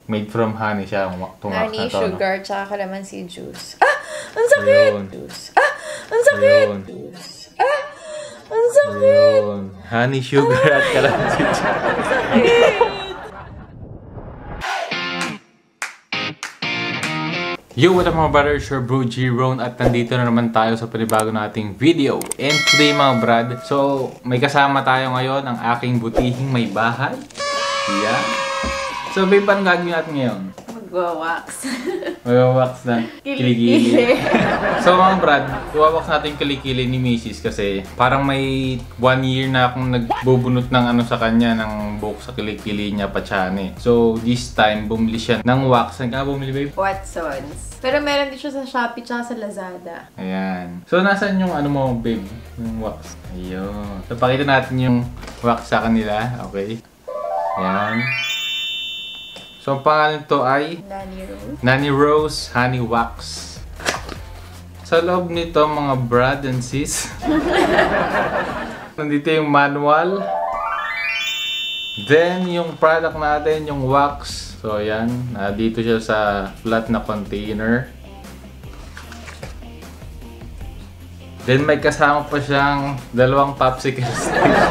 made from honey siya. Honey, sugar, tsaka calamansi juice. Ah! Ang sakit! Juice. Ah! Ang sakit! Juice. Ah! Ang sakit! Ayun. Honey, sugar, at calamansi juice. Ang sakit! Yo, what up mga brothers? Your bro G-Ron at nandito na naman tayo sa panibago nating video. And today mga brad, so may kasama tayo ngayon ang aking butihing may bahay. Yeah. So babe, paano gagawin natin ngayon? Magwawax. Magwawax na kilikili. So mga brad, iwawax natin yung kilikili ni Mrs. kasi parang may 1 year na akong nagbubunot ng ano sa kanya, ng buhok sa kilikili niya patsane. So this time, bumili siya ng wax. Saan ka bumili babe? Watsons. Pero meron din siya sa Shopee tsaka sa Lazada. Ayan. So nasaan yung ano mo babe? Yung wax. Ayun. So pakita natin yung wax sa kanila. Okay. Ayan. So, ang pangalan to ay Nani Rose Honey Wax. Sa loob nito, mga brad and sis, nandito yung manual. Then, yung product natin, yung wax. So, ayan. Dito siya sa flat na container. Then, may kasama pa siyang 2 popsicle sticks.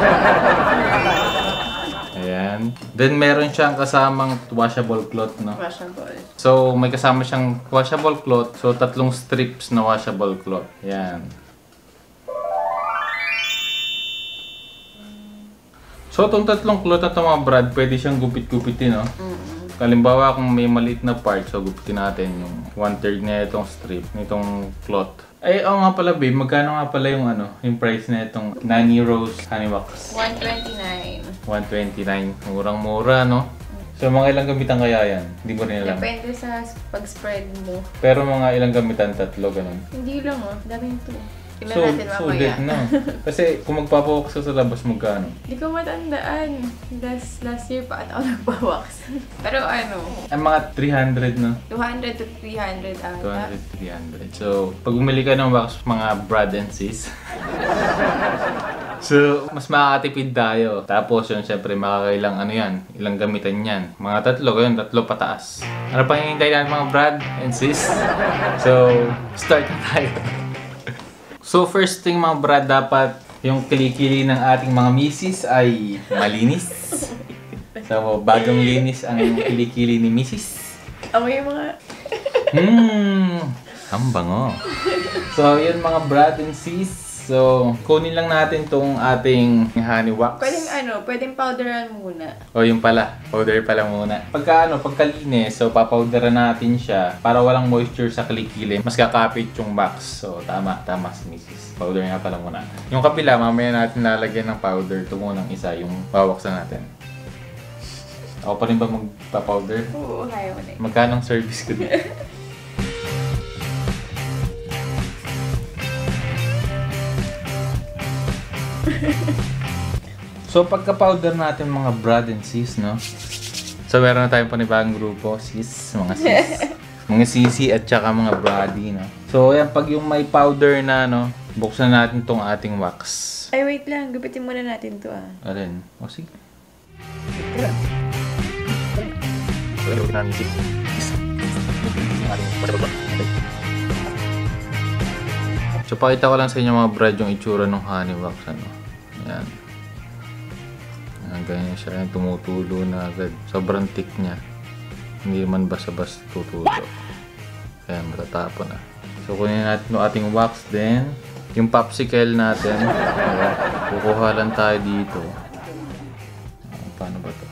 Ayan. Then, meron siyang kasamang washable cloth, no? Washable. So, may kasama siyang washable cloth. So, 3 strips na washable cloth. Ayan. So, itong 3 cloth na ito mga brad, pwede siyang gupit-gupitin, no? Kalimbawa, kung may maliit na part, so gupitin natin yung 1/3 na itong strip, nitong cloth. Ay, oo nga pala babe, magkano nga pala yung ano, yung price na itong Nani Rose Honey Wax? $129. $129. Murang-mura, no? So, mga ilang gamitan kaya yan? Hindi mo rin alam. Depende sa pag-spread mo. Pero mga ilang gamitan? 3, ganun. Hindi lang, oh. Dami ito. Tingnan So, natin mamaya. sulit na. Kasi kung magpapawax sa labas, magkano? Hindi ko matandaan. Last year pa at ako nagpawax. Pero ano? Ang mga 300, no? 200 to 300 ata. 200, 300. So, pag bumili ka ng wax, mga brad and sis, so, mas makakatipid tayo. Tapos yun, syempre, makakailang ano yan, ilang gamitan yan. Mga 3, yun, 3 pataas. Ano pang hihintay natin mga brad and sis? So, start na tayo. So, first thing mga brad, dapat yung kilikili ng ating mga misis ay malinis. So, bagong linis ang kilikili ni misis. Amoy yung mga... Ang bango. So, yun mga brad and sis. So, kunin lang natin tong ating honey wax. Pwedeng powderan muna. O, yung pala. Powder pala muna. Pagkalinis, so papowderan natin siya para walang moisture sa kilikili. Mas kakapit yung wax. So, tama si Mrs. Powder nga pala muna. Yung kapila, mamaya natin lalagyan ng powder. Ito munang isa, yung wawaksan natin. Ako pa rin ba magpa-powder? Oo, kaya mo na. Magkano ang service ko dito? So, pagka-powder natin mga brad and sis, no? So, meron na tayong panibagong grupo, sis, mga sis. Mga sisi at saka mga brady, no? So, ayan, pag yung may powder na, no? Buksan natin tong ating wax. Ay, wait lang. Gupitin muna natin to, ah. Alin? O, sige. So, pakita ko lang sa inyo mga brad yung itsura ng honey wax, ano? Ayan. Ganyan siya, tumutulo na agad. Sobrang thick niya. Hindi man basta-basta tutulo. Ayan, matatapon na. So, kunin natin yung ating wax din. Yung popsicle natin. Ayan. Kukuha lang tayo dito. Paano ba to?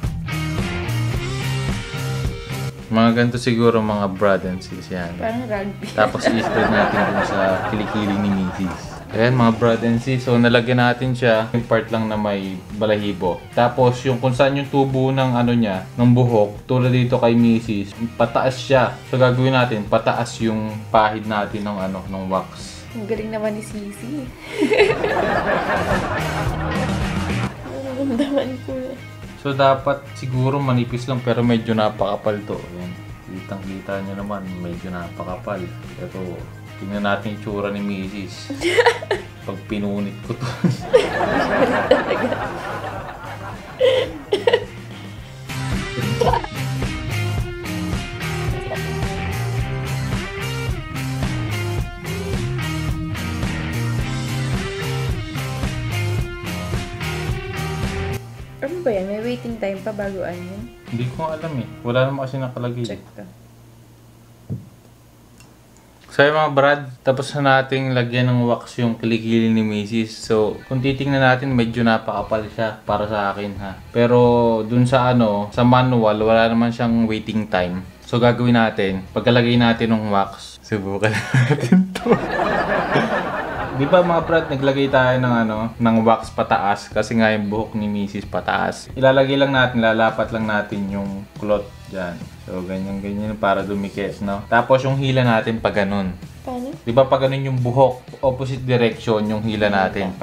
Mga ganito siguro mga brad and sis yan. Parang rugby. Tapos i-spread natin dun sa kilikili ni Mrs. Ayan mga brad and sis. So nalagyan natin siya yung part lang na may balahibo. Tapos yung kung saan yung tubo ng ano niya, ng buhok, tulad dito kay Mrs. Pataas siya. So gagawin natin, pataas yung pahid natin ng ano, ng wax. Ang galing naman ni Sisi. Naramdaman ko na. So dapat siguro manipis lang pero medyo napakapal to. Ayan. Kitang-kita nyo naman, medyo napakapal. Pero tingnan natin yung tsura ni Mrs. Pag pinunit ko to. pabaguan yun? Hindi ko alam eh. Wala naman kasi nakalagay. Check to. So yung mga brad, tapos na nating lagyan ng wax yung kilikili ni Mrs. So kung titingnan natin, medyo napakapal siya para sa akin ha. Pero dun sa sa manual, wala naman siyang waiting time. So gagawin natin, pagkalagay natin ng wax, subukan natin to. Di ba mga brad, naglagay tayo ng wax pataas kasi nga yung buhok ni Mrs. pataas. Ilalagay lang natin, lalapat lang natin yung cloth dyan. So ganyan para dumikit, no? Tapos yung hila natin pa ganun. Paano? Di ba pa ganun yung buhok, opposite direction yung hila natin,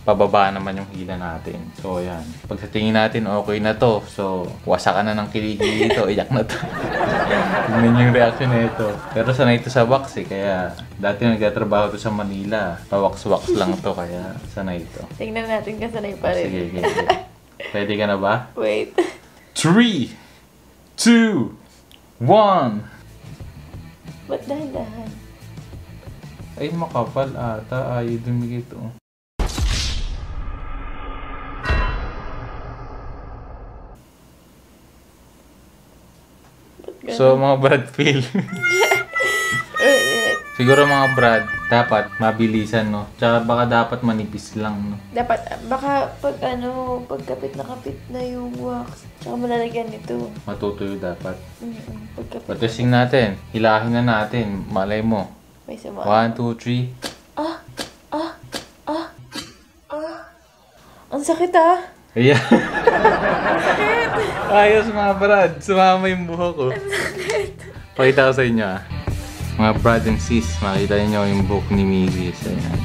pababa naman yung hila natin. So yan. Pag sa tingin natin okay na to, so wasakan na ng kiligili dito, iyak na to. Tignan yung reaction na ito. Pero sanay ito sa wax eh, kaya dati nagtatrabaho to sa Manila. Pa-wax-wax lang to, kaya sanay ito. Tingnan natin kasi sanay pa rin. Sige. Pwede ka na ba? Wait. 3, 2, 1. Ba't dahan-dahan? Ay, makapal ata. Ayaw dumigit to. So, mga brad feel. Siguro mga brad, dapat mabilisan, no? Tsaka baka dapat manipis lang, no? Dapat, baka pagkapit na kapit na yung wax. Tsaka malalagyan nito. Matutuyo dapat. Pagkapit. Patusing natin. Hilahin na natin. Malay mo. May sama. 1, 2, 3. Ang sakit ah. Ayan. Ayos mga brad. Sumama yung buhok ko. Pakita ko sa inyo Mga brad and sis, makita niyo yung buhok ni Mrs. Ayan.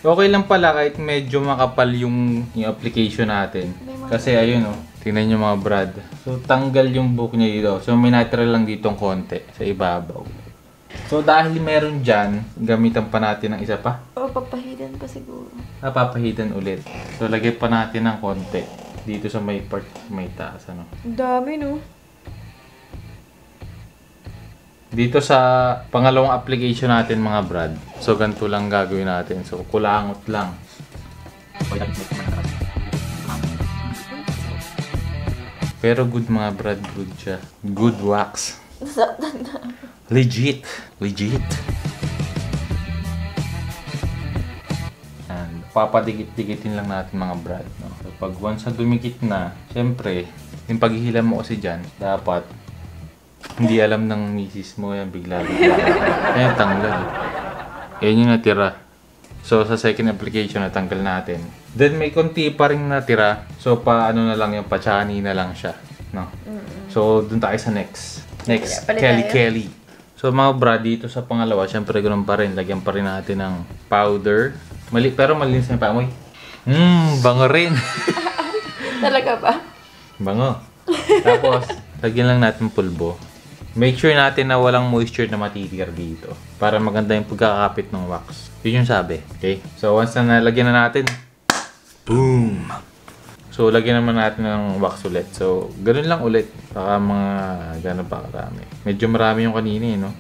Okay lang pala kahit medyo makapal yung application natin. Kasi ayun tingnan niyo mga brad. So tanggal yung buhok niya dito. So may natural lang ditong konti sa ibabaw. So dahil meron dyan, gamitan pa natin ng isa pa. Papahidan pa siguro. Papahidan ulit. So lagay pa natin ng konti dito sa may part, may taas Ang dami no. Dito sa pangalawang application natin mga brad. So ganito lang gagawin natin. So kulangot lang. Pero good mga brad, good siya. Good wax. Nasaktan na. Legit. And papadikit-dikitin lang natin mga brad. No? So pag once na dumikit na, syempre, yung paghihila mo kasi dyan, dapat hindi alam ng misis mo yan bigla-bigla. Ayan, tanggal. Ayan yung natira. So, sa second application, natanggal natin. Then, may konti pa rin natira. So, na lang yung pachani na lang siya. No? So, dun tayo sa next. Next, Kelly. So, mga brad, dito sa pangalawa, syempre ganoon pa rin. Lagyan pa rin natin ng powder. Pero malinis na yung paamoy. Bango rin. Talaga ba? Bango. Tapos, lagyan lang natin pulbo. Make sure natin na walang moisture na matitir dito para maganda yung pagkakapit ng wax. Yun yung sabi. Okay? So, once na nalagyan na natin, boom! So, lagyan naman natin ng wax ulit. So, ganun lang ulit. Baka mga gano'n pa karami. Medyo marami yung kanina no?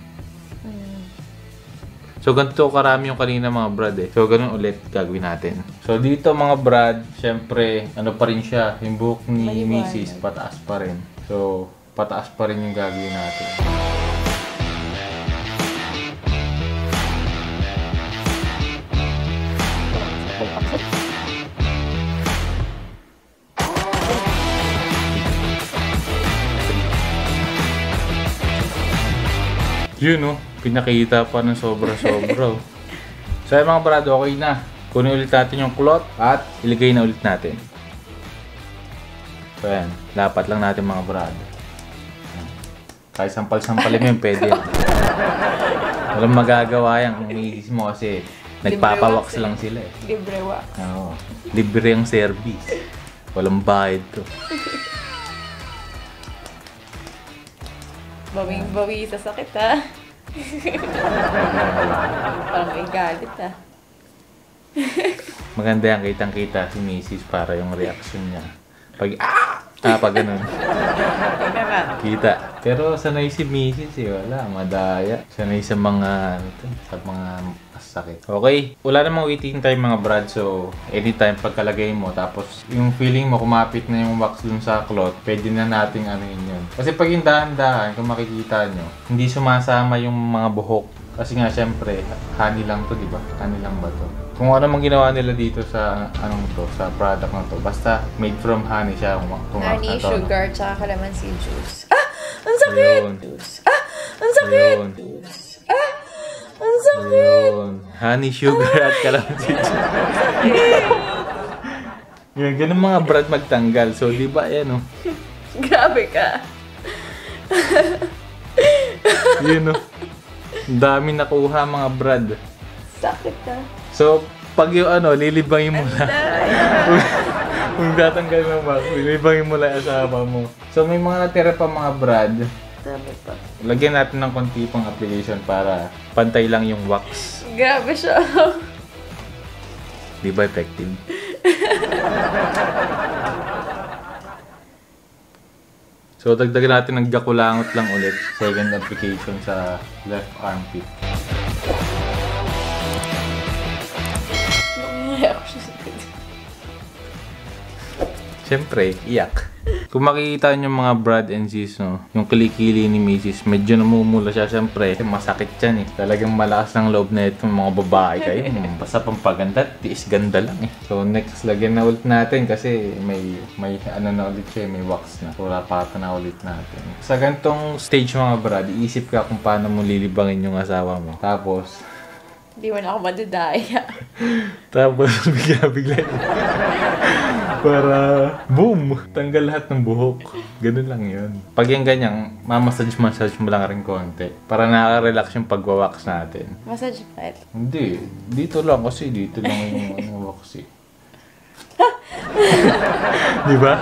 So, ganito karami yung kanina mga brad So, ganun ulit gagawin natin. So, dito mga brad, syempre, pa rin siya. Yung buhok ni Mrs. pataas pa rin. So, pataas pa rin yung gagawin natin. Yun pinakita pa ng sobra-sobra. So yung mga brad, okay na. Kunin ulit natin yung cloth at iligay na ulit natin. So yan, lapat lang natin mga brad. Kahit sampal-sampalin mo yun, pwede yan. Walang magagawa yan kung misis mo kasi nagpapawax lang sila Libre wax. Oo. Libre ang service. Walang bayad to. Bawing-bawi sa sakit Parang may galit Maganda yan, kitang-kita si misis para yung reaction niya. Pag Pag ganun. Tingnan na. Kita. Pero sanay si Mrs. Wala, madaya. Sanay sa mga, sa mga sakit. Okay, wala namang waiting time mga brad. So, anytime pagkalagay mo, tapos yung feeling mo kumapit na yung wax dun sa cloth, pwede na nating anuhin yun. Kasi pag yung dahan-dahan, kung makikita nyo, hindi sumasama yung mga buhok. Kasi nga, syempre, honey lang to, di ba? Honey lang ba to? Kung ano mang ginawa nila dito sa, anong to, sa product na to, basta made from honey siya. Honey, sugar, tsaka calamansi juice. Ah! Ang sakit! Juice. Ah! Ang sakit! Juice. Ah! Ang sakit! Ayun. Honey, sugar, at calamansi juice. Yan, ganun mga brad magtanggal. So, di ba, yan, oh. Grabe ka. Yun, oh. Ang dami nakuha mga brad. Sakit ka. So, pag yung ano, lilibangin mo na. Kung tatanggal mo ba, lilibangin mo lang asawa mo. So, may mga natira pa mga brad. Dami pa. Lagyan natin ng konti pang application para pantay lang yung wax. Grabe siya. Di ba effective? So, dagdagan natin ng gakulangot lang ulit. Second application sa left armpit. Naiyak siya sa Siyempre, iyak. Kung makikita nyo mga brad and sis, no, yung kilikili ni Mrs. medyo namumula siya. Siyempre, masakit yan eh. Talagang malakas ng loob na itong mga babae kayo. Basta pampaganda, tiis ganda lang eh. So next, lagyan na ulit natin kasi may ano na ulit siya, may wax na. So rapatan na ulit natin. Sa ganitong stage mga brad, iisip ka kung paano mo lilibangin yung asawa mo. Tapos, Hindi mo na ako madudaya. tapos bigla-bigla para boom! Tanggal lahat ng buhok. Ganun lang yun. Pag yung ganyan, mamassage mo lang rin konti. Para nakaka-relax yung pagwawax natin. Massage pa. Hindi. Dito lang kasi. Dito lang yung wax eh. Di ba?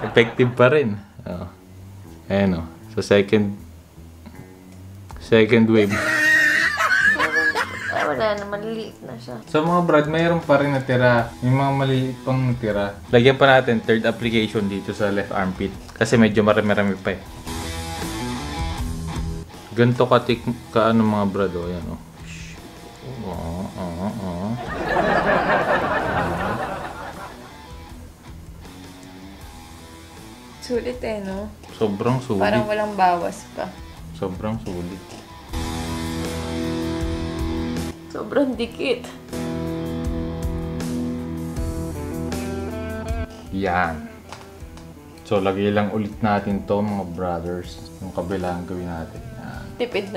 Effective pa rin. Oh. Ayan o. So second wave. Wala na, maliliit na siya. So mga brad, mayroon pa rin natira. May mga maliit pang natira. Lagyan pa natin third application dito sa left armpit. Kasi medyo marami-rami pa eh. Ganito ka ano mga brad o. Yan o. Sulit eh, no? Sobrang sulit. Parang walang bawas pa. Sobrang sulit. Sobrang dikit. Yan. So, lagay lang ulit natin to mga brothers. Yung kabila ang gawin natin. Yan.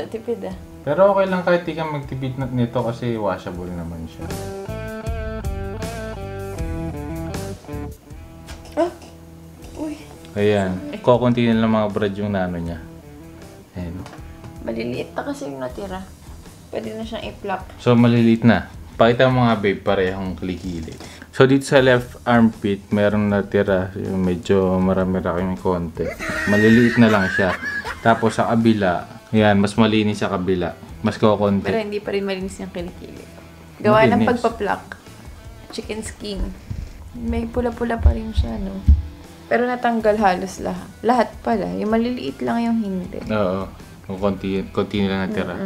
Tipid ah. Pero okay lang kahit di ka magtipid nito kasi washable naman siya. Ah! Uy. Ayan. Kukunti na lang mga brad yung nano niya. Ayan. Maliliit na kasi yung natira. Pwede na siyang i-pluck. So, maliliit na. Pakita mo mga babe, parehong kilikili. So, dito sa left armpit, meron natira. Yung medyo marami-rami konti. Maliliit na lang siya. Tapos sa kabila, yan, mas malinis sa kabila. Mas kukunti. Pero hindi pa rin malinis yung kilikili. Gawa ng Malinis. pagpa-pluck. Chicken skin. May pula-pula pa rin siya, no? Pero natanggal halos lahat. Lahat pala. Yung maliliit lang yung hindi. Oo. Kung konti nila natira.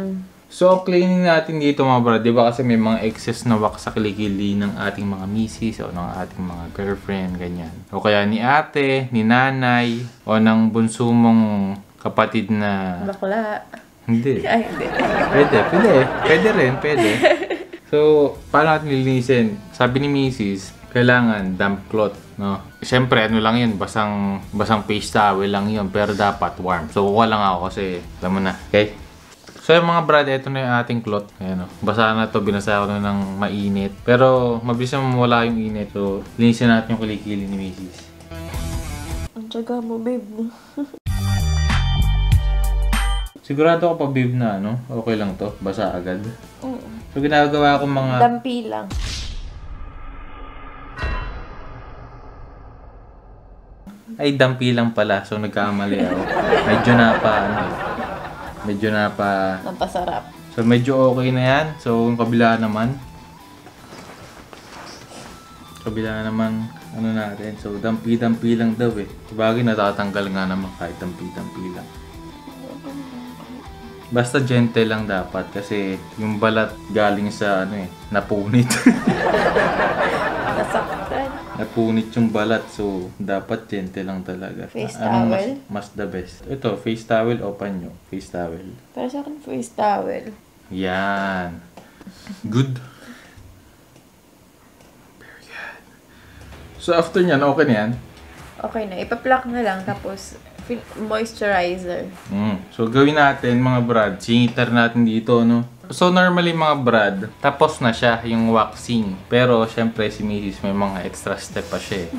So, cleaning natin dito mga brad, di ba kasi may mga excess na wax sa kilikili ng ating mga misis o ng ating mga girlfriend, ganyan. O kaya ni ate, ni nanay, o ng bunso mong kapatid na... Bakla. Hindi. Ay, hindi. Pwede rin. So, paano natin lilinisin? Sabi ni misis, kailangan damp cloth, no? Siyempre, ano lang yun, basang face towel lang yun, pero dapat warm. So, kuha lang ako kasi, alam mo na, okay? So yung mga brad, ito na yung ating cloth. Ayan o. Basa na to, binasa ko na ng mainit. Pero mabilis na mawala yung init. So linisin natin yung kilikili ni Mrs. Ang tsaga mo, babe. Sigurado ako pa babe na ano, okay lang to. Basa agad. Oo. So ginagawa ko mga... Dampi lang. Ay, dampi lang pala. So nagkamali ako. Medyo Napasarap. So medyo okay na yan. So yung kabila naman. ano natin. So, dampi-dampi lang daw eh. Sabagay natatanggal nga naman kahit dampi-dampi lang. Basta gentle lang dapat kasi yung balat galing sa ano eh, napunit. Nasaktan. Napunit yung balat, so dapat gentle lang talaga. Face Ano towel? mas the best? Ito, face towel o panyo? Face towel. Para sa akin, face towel. Yan. Good. Very good. So after nyan, okay na yan? Okay na. Ipa-pluck na lang. Tapos, moisturizer. So gawin natin mga brad, singitar natin dito, no? So normally mga brad, tapos na siya yung waxing. Pero syempre si Mrs. may mga extra step pa siya.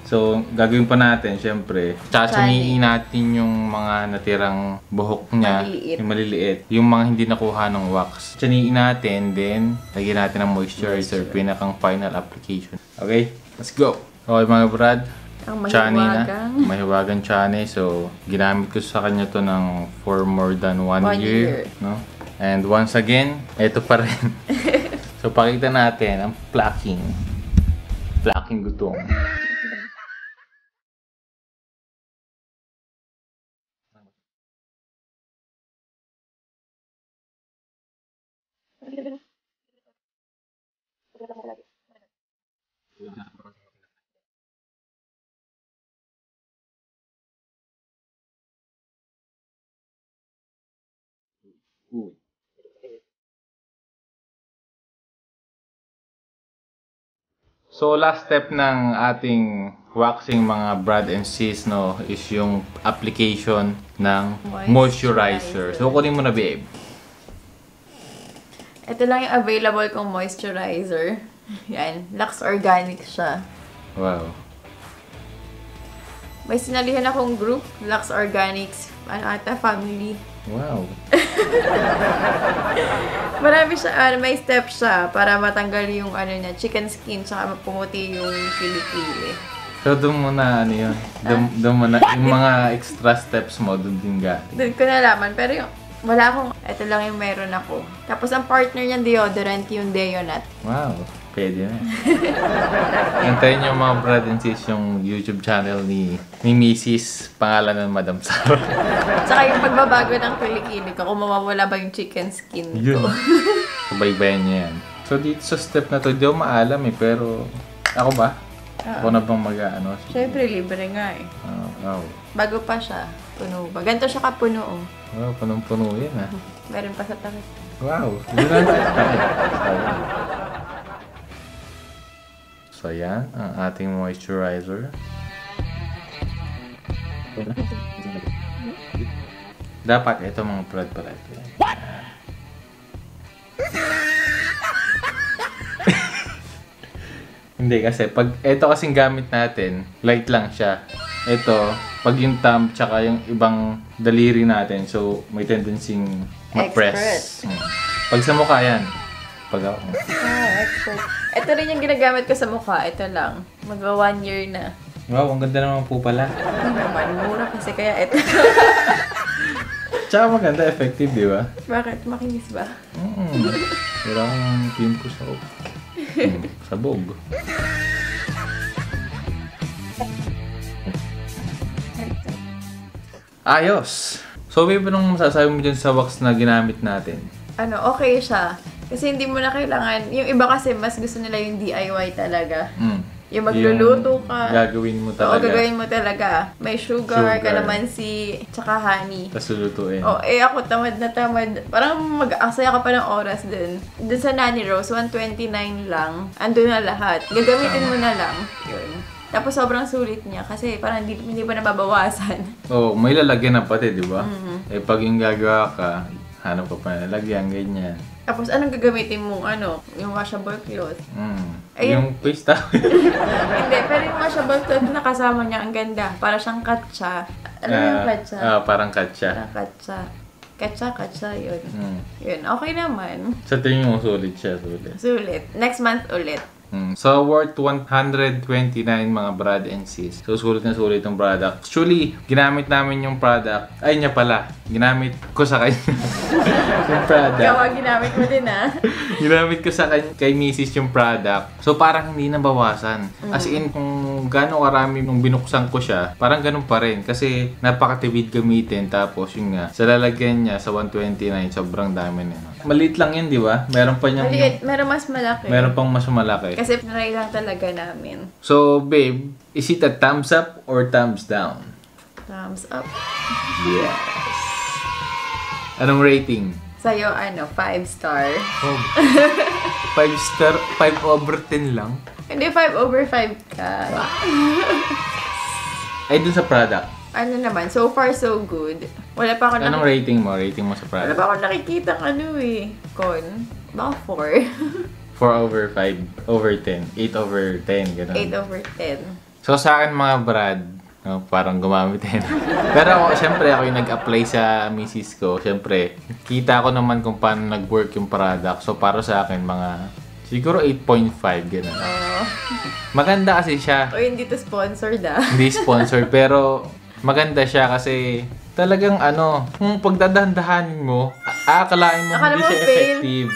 So gagawin pa natin syempre, tsasaniin natin yung mga natirang buhok niya, Maliliit. yung maliliit, yung mga hindi nakuha ng wax. Tsaniin natin, then lagyan natin ng moisturizer, pinakang final application. Okay, let's go! Okay mga brad, Ang Chani na. mahiwagang. Mahiwagang Chani. So, ginamit ko sa kanya to ng for more than 1 1 year. year. No? And once again, ito pa rin. So, pakita natin ang plucking. Plucking gutong. So, last step ng ating waxing mga brad and sis, no, is yung application ng moisturizer. So, kunin mo na, babe. Ito lang yung available kong moisturizer. Yan. Lux Organic siya. Wow. May sinalihan akong group. Lux Organics. Family. Wow. Marami siya, may step siya para matanggal yung niya, chicken skin, tsaka pumuti yung kilikili. So, doon mo na, ano yun? Doon mo na, yung mga extra steps mo, doon din galing. Doon ko nalaman, pero yung, wala akong, ito lang yung meron ako. Tapos ang partner niyan deodorant, yung Deonat. Wow, pwede na. Antayin nyo mga brad and sis yung YouTube channel ni Mrs. Pangalan ng Madam Sarah. Tsaka yung pagbabago ng kilikili ko, kung mawawala ba yung chicken skin ko. Yun. Subaybayan niya yan. So, dito sa step na to, di ako maalam eh, pero ako ba? Ako na bang mag-ano? Siyempre, libre nga eh. Wow. Bago pa siya, puno ba? Ganito siya kapuno oh. Wow, punong-puno yan ah. Meron pa sa takip. Wow. Yun lang tayo. So, yan ang ating moisturizer. Dapat ito mga brad pala ito. Hindi kasi pag ito kasing gamit natin, light lang siya. Ito, pag yung thumb tsaka yung ibang daliri natin, so may tendency ma-press. Pag sa mukha yan, pag ako. Expert. Ito rin yung ginagamit ko sa mukha. Ito lang. Magwa 1 year na. Wow, ang ganda naman po pala. Hindi naman. Mura kasi kaya ito. Tsaka maganda, effective, di ba? Bakit? Makinis ba? Wala akong pimples ako. Sabog. Ayos! So, may ba nung masasabi mo dyan sa wax na ginamit natin? Okay siya. Kasi hindi mo na kailangan, yung iba kasi mas gusto nila yung DIY talaga. Yung magluluto ka. Gagawin mo talaga. Oo, gagawin mo talaga. May sugar, kalamansi, tsaka honey. Tapos lulutuin. Ako tamad na tamad. Parang mag-aksaya ka pa ng oras dun. Dun sa Nanny Rose, 129 lang. Andun na lahat. Gagamitin mo na lang. Yun. Tapos sobrang sulit niya kasi parang hindi pa nababawasan. May lalagyan na pati, di ba? Pag yung gagawa ka, hanap ka pa na lalagyan, ganyan. Tapos anong gagamitin mong yung washable cloth? Yung face towel. Hindi, pero yung washable cloth na kasama niya, ang ganda. Para siyang katsa. Ano yung katsa? Parang katsa. Parang katsa. Katsa, yun. Yun, okay naman. Sa tingin mo, sulit siya, Sulit. Next month ulit. So, worth 129 mga brad and sis. So, sulit na sulit yung product. Actually, ginamit namin yung product. Ay, niya pala. Ginamit ko sa kanya. Yung product. Gawa, ginamit mo din Ginamit ko kay Mrs. yung product. So parang hindi nabawasan. As in, kung gaano karami nung binuksan ko siya, parang ganun pa rin. Kasi napakatibid gamitin. Tapos yun nga, sa lalagyan niya sa 129, sobrang dami na. Maliit lang yun, di ba? Meron pa niyang... Maliit, meron mas malaki. Meron pang mas malaki. Kasi try lang talaga namin. So, babe, is it a thumbs up or thumbs down? Thumbs up. Yes. Anong rating? Sa'yo, 5 star. Oh. 5 star, 5 over 10 lang. Hindi, 5 over 5 ka. Ay, dun sa product. Ano naman, so far so good. Wala pa ako Anong rating mo? Rating mo sa Wala product? pa ako nakikita con. Baka 4. 4 over 5 over 10. 8 over 10. Ganun. 8 over 10. So, sa akin mga brad, no, parang gumamit din. Pero ako, syempre, ako yung nag-apply sa misis ko. Syempre, kita ko naman kung paano nag-work yung product. So, para sa akin, mga siguro 8.5, gano'n. Maganda kasi siya. O, hindi to sponsored Hindi sponsor, pero maganda siya kasi talagang kung pagdadahan-dahanin mo, akalain mo hindi siya effective.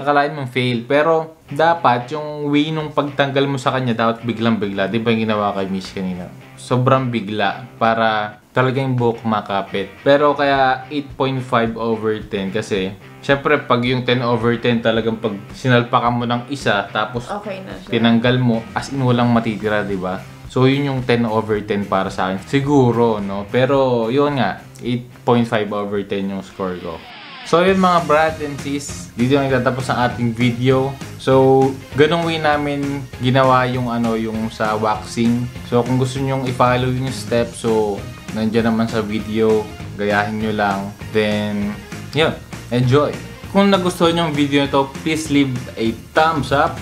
Akalain mo fail. Pero dapat yung way nung pagtanggal mo sa kanya, dapat biglang-bigla. Di ba yung ginawa kay Miss kanina? Sobrang bigla para talagang buhok makapit. Pero kaya 8.5 over 10 kasi syempre pag yung 10 over 10 talagang pag sinalpakan mo ng isa tapos okay na siya. tinanggal mo, as in walang matitira, di ba? So, yun yung 10 over 10 para sa akin. Siguro, no? Pero, yun nga, 8.5 over 10 yung score ko. So, yun mga brad and sis, dito na nagtatapos ang ating video. So, ganung way namin ginawa yung yung sa waxing. So, kung gusto nyong i-follow yung step, so, nandiyan naman sa video, gayahin nyo lang. Then, yun, enjoy! Kung nagustuhan nyo yung video nito, please leave a thumbs up.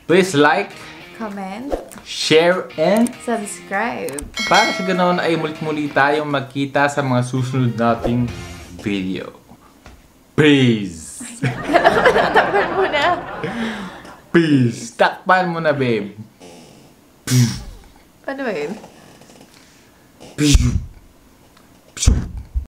Please like, comment, share, and subscribe. para sa ganoon ay muli tayong magkita sa mga susunod nating video. Peace! Takpan mo na. Peace! Takpan mo na, babe. Ano ba yun? Peace!